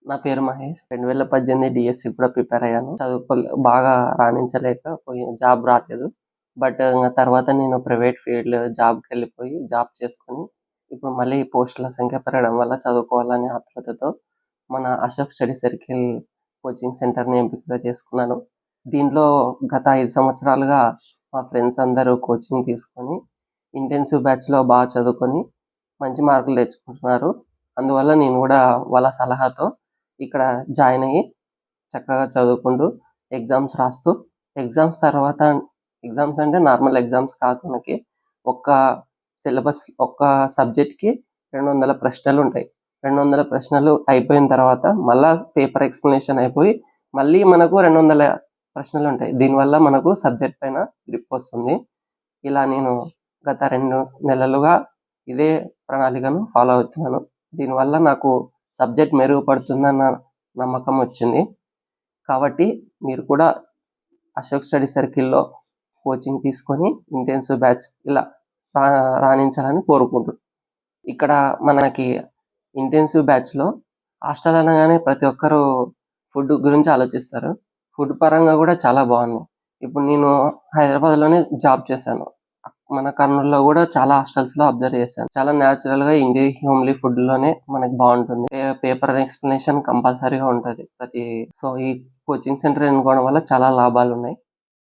నా పేరు మహేష్. 2018 డీఎస్సీ కూడా ప్రిపేర్ అయ్యాను. బాగా రాణించలేకపోయి జాబ్ రాలేదు. బట్ తర్వాత నేను ప్రైవేట్ ఫీల్డ్ జాబ్‌కెళ్ళిపోయి జాబ్ చేసుకొని, ఇప్పుడు మళ్ళీ పోస్టుల సంఖ్య పెరగడం వల్ల చదువుకోవాలనే ఆతృతతో మన అశోక్ స్టడీ సర్కిల్ కోచింగ్ సెంటర్‌ని ఎంపికగా చేసుకున్నాను. దీంట్లో గత 5 సంవత్సరాలుగా మా ఫ్రెండ్స్ అందరూ కోచింగ్ తీసుకొని, ఇంటెన్సివ్ బ్యాచ్‌లో బాగా చదువుకొని మంచి మార్కులు తెచ్చుకుంటున్నారు. అందువల్ల నేను కూడా వాళ్ళ సలహాతో ఇక్కడ జాయిన్ అయ్యి చక్కగా చదువుకుంటూ ఎగ్జామ్స్ రాస్తూ ఎగ్జామ్స్ తర్వాత ఎగ్జామ్స్ అంటే నార్మల్ ఎగ్జామ్స్ కాదు మనకి. ఒక్క ఒక్క సబ్జెక్ట్‌కి 200 ప్రశ్నలు ఉంటాయి. 200 ప్రశ్నలు అయిపోయిన తర్వాత మళ్ళా పేపర్ ఎక్స్‌ప్లనేషన్ అయిపోయి మళ్ళీ మనకు 200 ప్రశ్నలు ఉంటాయి. దీనివల్ల మనకు సబ్జెక్ట్ పైన గ్రిప్ వస్తుంది. ఇలా నేను గత 2 నెలలుగా ఇదే ప్రణాళికను ఫాలో అవుతున్నాను. దీనివల్ల నాకు సబ్జెక్ట్ మెరుగుపడుతుందన్న నమ్మకం వచ్చింది. కాబట్టి మీరు కూడా అశోక్ స్టడీ సర్కిల్‌లో కోచింగ్ తీసుకొని ఇంటెన్సివ్ బ్యాచ్ ఇలా రాణించాలని కోరుకుంటున్నాను. ఇక్కడ మనకి ఇంటెన్సివ్ బ్యాచ్‌లో హాస్టల్ అనగానే ప్రతి ఒక్కరు ఫుడ్ గురించి ఆలోచిస్తారు. ఫుడ్ పరంగా కూడా చాలా బాగుంది. ఇప్పుడు నేను హైదరాబాద్‌లోనే జాబ్ చేశాను. మన కర్నూలులో కూడా చాలా హాస్టల్స్‌లో అబ్జర్వ్ చేశాను. చాలా న్యాచురల్‌గా ఇండియన్ హోమ్లీ ఫుడ్‌లోనే మనకి బాగుంటుంది. పేపర్ ఎక్స్‌ప్లనేషన్ కంపల్సరీగా ఉంటది. ఈ కోచింగ్ సెంటర్ ఎన్నుకోవడం వల్ల చాలా లాభాలున్నాయి.